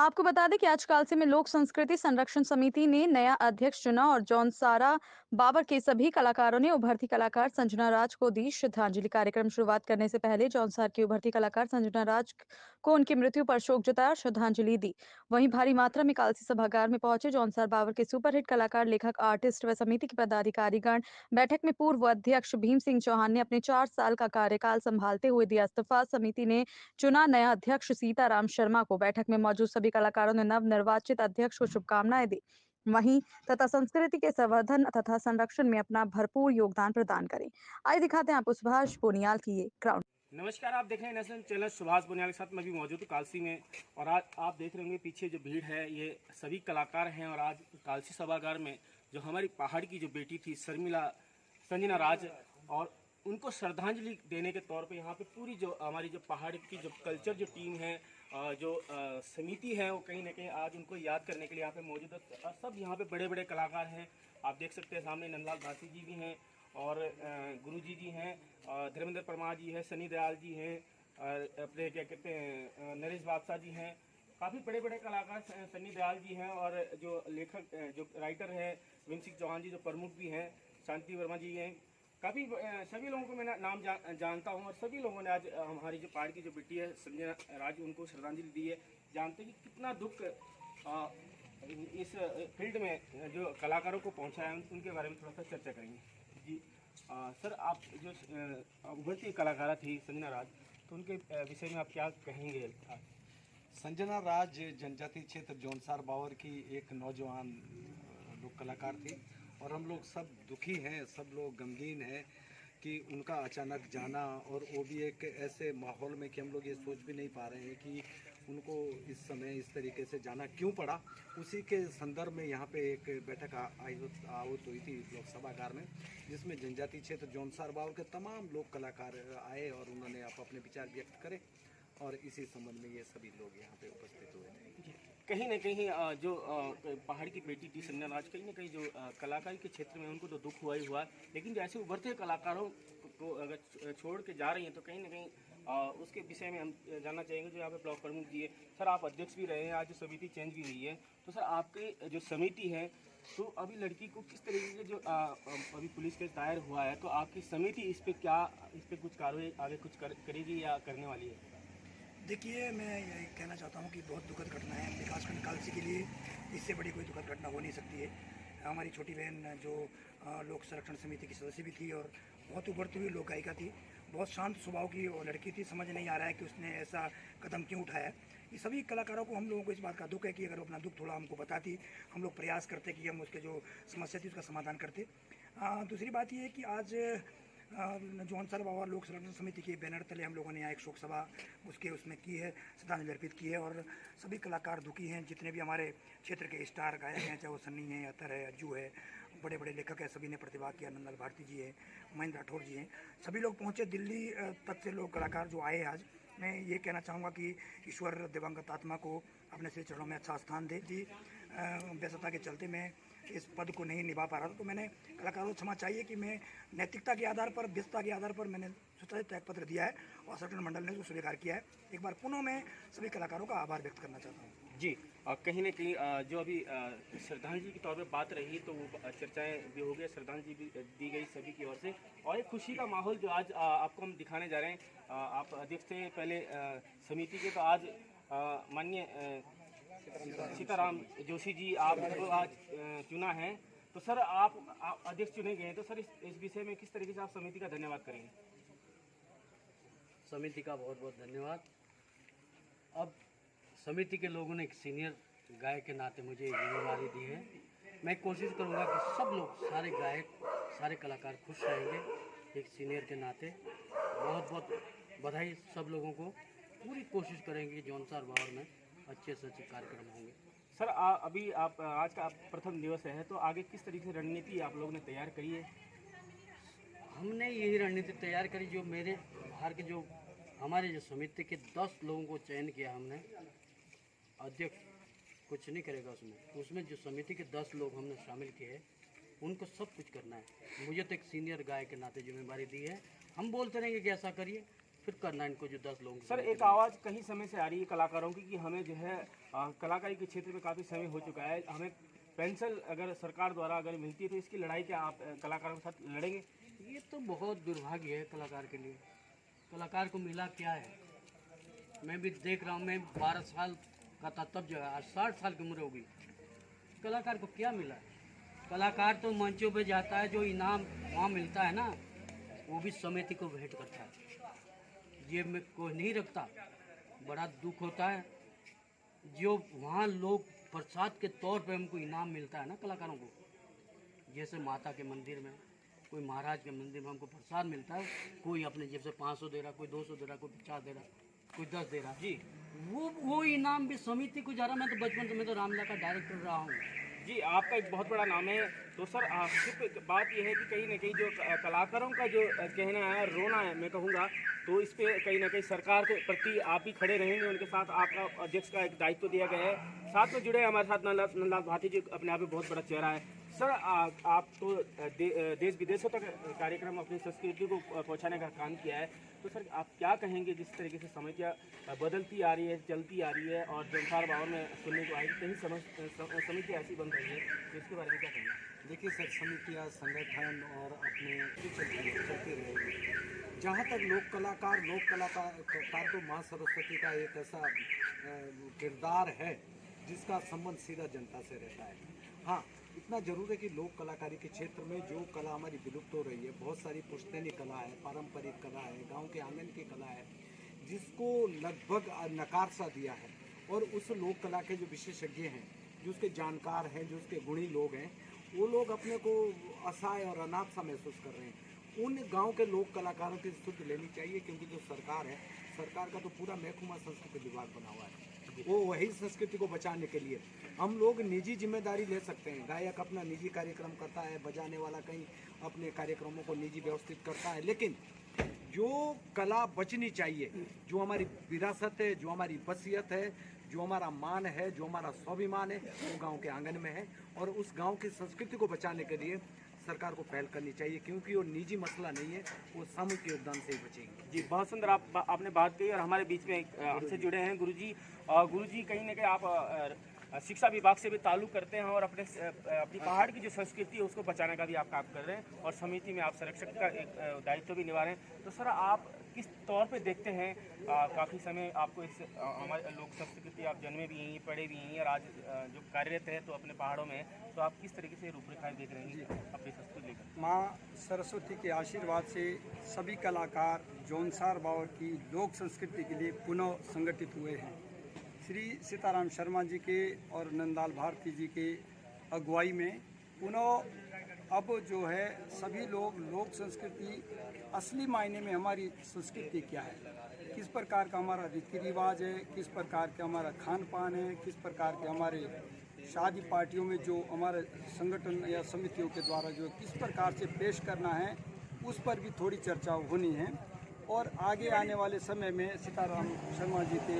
आपको बता दें कि आज कालसी में लोक संस्कृति संरक्षण समिति ने नया अध्यक्ष चुना और जौनसारा बाबर के सभी कलाकारों ने उभरती कलाकार संजना राज को दी श्रद्धांजलि। कार्यक्रम शुरुआत करने से पहले जौनसार की उभरती कलाकार संजना राज को उनकी मृत्यु पर शोक जताया और श्रद्धांजलि दी। वहीं भारी मात्रा में कालसी सभागार में पहुंचे जौनसार बाबर के सुपरहिट कलाकार, लेखक, आर्टिस्ट व समिति के पदाधिकारीगण। बैठक में पूर्व अध्यक्ष भीम सिंह चौहान ने अपने 4 साल का कार्यकाल संभालते हुए दिया इस्तीफा। समिति ने चुना नया अध्यक्ष सीताराम शर्मा को। बैठक में मौजूद सभी कलाकारों ने नव निर्वाचित अध्यक्ष को शुभकामनाएं दी। वहीं तथा संस्कृति के संवर्धन तथा संरक्षण में अपना भरपूर योगदान प्रदान करें। आइए दिखाते हैं आपको सुभाष बोनियाल की ये ग्राउंड। नमस्कार, आप देख रहे हैं नेशनल चैनल सुभाष बोनियाल के साथ मैं भी मौजूद हूँ कालसी में। और आज आप देख रहे होंगे पीछे जो भीड़ है ये सभी कलाकार हैं। और आज कालसी सभागार में जो हमारी पहाड़ की जो बेटी थी शर्मिला संजना राज, और उनको श्रद्धांजलि देने के तौर पे यहाँ पे पूरी जो हमारी जो पहाड़ की जो कल्चर जो टीम है, जो समिति है, वो कहीं ना कहीं आज उनको याद करने के लिए यहाँ पे मौजूद है। सब यहाँ पे बड़े बड़े कलाकार हैं। आप देख सकते हैं सामने नंदलाल भासी जी भी हैं और गुरुजी जी हैं, धर्मेंद्र परमार जी हैं, सनी दयाल जी हैं, और अपने क्या कहते हैं नरेश बादशाह जी हैं। काफ़ी बड़े बड़े कलाकार सनी दयाल जी हैं, और जो लेखक जो राइटर है भीम सिंह चौहान जी जो प्रमुख भी हैं, शांति वर्मा जी हैं। काफ़ी सभी लोगों को मैं नाम जानता हूं, और सभी लोगों ने आज हमारी जो पहाड़ की जो बेटी है संजना राज उनको श्रद्धांजलि दी है। जानते हैं कि कितना दुख इस फील्ड में जो कलाकारों को पहुंचा है, उनके बारे में थोड़ा सा चर्चा करेंगे। जी सर, आप जो उभरती कलाकारा थी संजना राज, तो उनके विषय में आप क्या कहेंगे आज? संजना राज जनजातीय क्षेत्र जौनसार बावर की एक नौजवान लोक कलाकार थी, और हम लोग सब दुखी हैं, सब लोग गमगीन हैं कि उनका अचानक जाना, और वो भी एक ऐसे माहौल में कि हम लोग ये सोच भी नहीं पा रहे हैं कि उनको इस समय इस तरीके से जाना क्यों पड़ा। उसी के संदर्भ में यहाँ पे एक बैठक आहूत हुई थी लोक सभागार में, जिसमें जनजातीय क्षेत्र जौनसार बावर के तमाम लोक कलाकार आए और उन्होंने अपने विचार व्यक्त करे, और इसी संबंध में ये सभी लोग यहाँ पे उपस्थित हुए थे। कहीं ना कहीं जो पहाड़ की बेटी थी संजना राज, कहीं ना कहीं जो कलाकारी के क्षेत्र में उनको तो दुख हुआ ही हुआ, लेकिन जैसे उभरते कलाकारों को अगर छोड़ के जा रही हैं तो कहीं ना कहीं उसके विषय में हम जानना चाहेंगे। जो यहाँ पे ब्लॉक प्रमुख जी है, सर आप अध्यक्ष भी रहे हैं, आज जो समिति चेंज भी हुई है, तो सर आपकी जो समिति है, तो अभी लड़की को किस तरीके से जो अभी पुलिस केस दायर हुआ है, तो आपकी समिति इस पर कुछ कार्रवाई आगे कुछ करेगी या करने वाली है? देखिए, मैं ये कहना चाहता हूँ कि बहुत दुखद घटना है विकासखंड कालसी के लिए। इससे बड़ी कोई दुखद घटना हो नहीं सकती है। हमारी छोटी बहन जो लोक संरक्षण समिति की सदस्य भी थी और बहुत उभरती हुई लोक गायिका थी, बहुत शांत स्वभाव की वो लड़की थी। समझ नहीं आ रहा है कि उसने ऐसा कदम क्यों उठाया। ये सभी कलाकारों को, हम लोगों को इस बात का दुख है कि अगर वो अपना दुख थोड़ा हमको बताती, हम लोग प्रयास करते कि हम उसके जो समस्या थी उसका समाधान करते। दूसरी बात ये है कि आज जौनसार बावर लोक संरक्षण समिति के बैनर तले हम लोगों ने यहाँ एक शोक सभा उसमें की है, श्रद्धांजलि अर्पित की है, और सभी कलाकार दुखी हैं। जितने भी हमारे क्षेत्र के स्टार गायक हैं, चाहे वो सन्नी है, अतर है, अज्जू है, बड़े बड़े लेखक हैं, सभी ने प्रतिभाग किया। नंदलाल भारती जी है, महेंद्र राठौर जी हैं, सभी लोग पहुँचे। दिल्ली तक से लोग कलाकार जो आए आज, मैं ये कहना चाहूँगा कि ईश्वर दिवंगत आत्मा को अपने श्री चरणों में अच्छा स्थान दे। जी व्यस्तता के चलते मैं इस पद को नहीं निभा पा रहा था, तो मैंने कलाकारों को क्षमा चाहिए कि मैं नैतिकता के आधार पर, व्यस्तता के आधार पर मैंने स्वतः त्याग पत्र दिया है और संगठन मंडल ने उसको स्वीकार किया है। एक बार पुनः मैं सभी कलाकारों का आभार व्यक्त करना चाहता हूँ। जी, कहीं ना कहीं जो अभी श्रद्धांजलि के तौर पे बात रही, तो वो चर्चाएं भी हो गई, श्रद्धांजलि भी दी गई सभी की ओर से, और एक खुशी का माहौल जो आज आपको हम दिखाने जा रहे हैं। आप अध्यक्ष थे पहले समिति के, तो आज माननीय सीताराम जोशी जी आपको आज चुना है, तो सर आप अध्यक्ष चुने गए हैं, तो सर इस विषय में किस तरीके से आप समिति का धन्यवाद करेंगे? समिति का बहुत बहुत धन्यवाद। अब समिति के लोगों ने एक सीनियर गायक के नाते मुझे एक जिम्मेदारी दी है। मैं कोशिश करूंगा कि सब लोग, सारे गायक, सारे कलाकार खुश रहेंगे एक सीनियर के नाते। बहुत बहुत बधाई सब लोगों को। पूरी कोशिश करेंगे कि जौनसार बावर में अच्छे से अच्छे कार्यक्रम होंगे। सर अभी आप आज का प्रथम दिवस है, तो आगे किस तरीके से रणनीति आप लोगों ने तैयार करी है? हमने यही रणनीति तैयार करी, जो मेरे बाहर के जो हमारे जो समिति के 10 लोगों को चयन किया हमने। अध्यक्ष कुछ नहीं करेगा उसमें जो समिति के 10 लोग हमने शामिल किए हैं, उनको सब कुछ करना है। मुझे तो एक सीनियर गायक के नाते जिम्मेदारी दी है। हम बोलते रहेंगे कि ऐसा करिए, फिर फिर करना इनको जो 10 लोग। सर एक आवाज़ कई समय से आ रही है कलाकारों की कि हमें जो है कलाकारी के क्षेत्र में काफ़ी समय हो चुका है, हमें पेंशन अगर सरकार द्वारा अगर मिलती है तो इसकी लड़ाई क्या आप कलाकारों के साथ लड़ेंगे? ये तो बहुत दुर्भाग्य है कलाकार के लिए। कलाकार को मिला क्या है? मैं भी देख रहा हूँ, मैं 12 साल का था तब जगह, आज 60 साल की उम्र हो गई। कलाकार को क्या मिला? कलाकार तो मंचों पे जाता है, जो इनाम वहाँ मिलता है ना वो भी समिति को भेंट करता है, जेब में कोई नहीं रखता। बड़ा दुख होता है जो वहाँ लोग प्रसाद के तौर पे हमको इनाम मिलता है ना कलाकारों को, जैसे माता के मंदिर में, कोई महाराज के मंदिर में हमको प्रसाद मिलता है, कोई अपने जेब से 500 दे रहा, कोई 200 दे रहा, कोई 50 दे रहा, कोई 10 दे रहा। जी वो इनाम भी समिति को जा रहा। मैं तो बचपन से, मैं तो रामला का डायरेक्टर रहा हूँ। जी, आपका एक बहुत बड़ा नाम है। तो सर सिर्फ बात यह है कि कहीं ना कहीं जो कलाकारों का जो कहना है, रोना है मैं कहूँगा, तो इस पे कहीं ना कहीं सरकार के प्रति आप भी खड़े रहेंगे, उनके साथ आपका अध्यक्ष का एक दायित्व दिया गया है। साथ में जुड़े हमारे साथ नंदलाल भाटी जी, अपने आप में बहुत बड़ा चेहरा है। सर आप तो देश विदेशों तक कार्यक्रम अपनी संस्कृति को पहुंचाने का काम किया है, तो सर आप क्या कहेंगे जिस तरीके से समस्या बदलती आ रही है, चलती आ रही है और जौनसार बावर में सुनने को आई कहीं समिति ऐसी बन रही है, तो इसके बारे में क्या कहेंगे? देखिए सर, समितियाँ, संगठन और अपने चलती रहेगी। जहाँ तक लोक कलाकार तो माँ सरस्वती का एक ऐसा किरदार है जिसका संबंध सीधा जनता से रहता है। हाँ, इतना जरूर है कि लोक कलाकारी के क्षेत्र में जो कला हमारी विलुप्त हो रही है, बहुत सारी पुश्तैनी कला है, पारंपरिक कला है, गांव के आंगन की कला है, जिसको लगभग नकार सा दिया है। और उस लोक कला के जो विशेषज्ञ हैं, जो उसके जानकार हैं, जो उसके गुणी लोग हैं, वो लोग अपने को असहाय और अनाथ सा महसूस कर रहे हैं। उन गांव के लोक कलाकारों की स्तुति लेनी चाहिए, क्योंकि जो सरकार है, सरकार का तो पूरा महकमा संस्कृति विभाग बना हुआ है। वो वही संस्कृति को बचाने के लिए हम लोग निजी जिम्मेदारी ले सकते हैं। गायक अपना निजी कार्यक्रम करता है, बजाने वाला कहीं अपने कार्यक्रमों को निजी व्यवस्थित करता है, लेकिन जो कला बचनी चाहिए, जो हमारी विरासत है, जो हमारी बसियत है, जो हमारा मान है, जो हमारा स्वाभिमान है, वो गांव के आंगन में है। और उस गांव की संस्कृति को बचाने के लिए सरकार को पहल करनी चाहिए, क्योंकि वो निजी मसला नहीं है, वो सामूहिक योगदान से ही बचेगी। जी, बहुत सुंदर आपने बात कही। और हमारे बीच में हमसे जुड़े हैं गुरुजी। गुरुजी, कहीं ना कहीं आप शिक्षा विभाग से भी ताल्लुक़ करते हैं और अपनी पहाड़ की जो संस्कृति है उसको बचाने का भी आप काम कर रहे हैं, और समिति में आप संरक्षक का एक दायित्व भी निभा रहे हैं। तो सर आप किस तौर पे देखते हैं, काफ़ी समय आपको इस हमारे लोक संस्कृति, आप जन्मे भी यहीं, पढ़े भी यहीं, और आज जो कार्यरत है तो अपने पहाड़ों में, तो आप किस तरीके से रूपरेखाएँ देख रहे हैं अपनी संस्कृति लेकर? माँ सरस्वती के आशीर्वाद से सभी कलाकार जौनसार बावर की लोक संस्कृति के लिए पुनः संगठित हुए हैं। श्री सीताराम शर्मा जी के और नंदलाल भारती जी के अगुवाई में पुनः अब जो है सभी लोग लोक संस्कृति, असली मायने में हमारी संस्कृति क्या है, किस प्रकार का हमारा रीति रिवाज है, किस प्रकार का हमारा खान पान है, किस प्रकार के हमारे शादी पार्टियों में जो हमारे संगठन या समितियों के द्वारा जो किस प्रकार से पेश करना है, उस पर भी थोड़ी चर्चा होनी है। और आगे आने वाले समय में सीताराम शर्मा जी के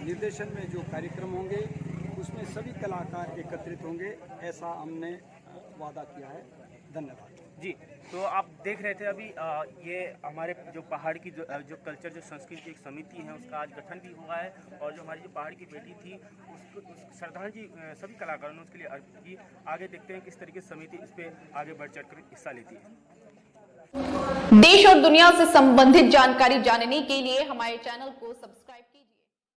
निर्देशन में जो कार्यक्रम होंगे उसमें सभी कलाकार एकत्रित होंगे, ऐसा हमने वादा किया है। धन्यवाद जी। तो आप देख रहे थे अभी ये हमारे जो पहाड़ की जो कल्चर, जो संस्कृति एक समिति है, उसका आज गठन भी हुआ है, और जो हमारी जो पहाड़ की बेटी थी उसको श्रद्धांजलि सभी कलाकारों ने उसके लिए अर्पित की। आगे देखते हैं किस तरीके से समिति इस पे आगे बढ़ चढ़ कर हिस्सा लेती है। देश और दुनिया से संबंधित जानकारी जानने के लिए हमारे चैनल को सब्सक्राइब कीजिए।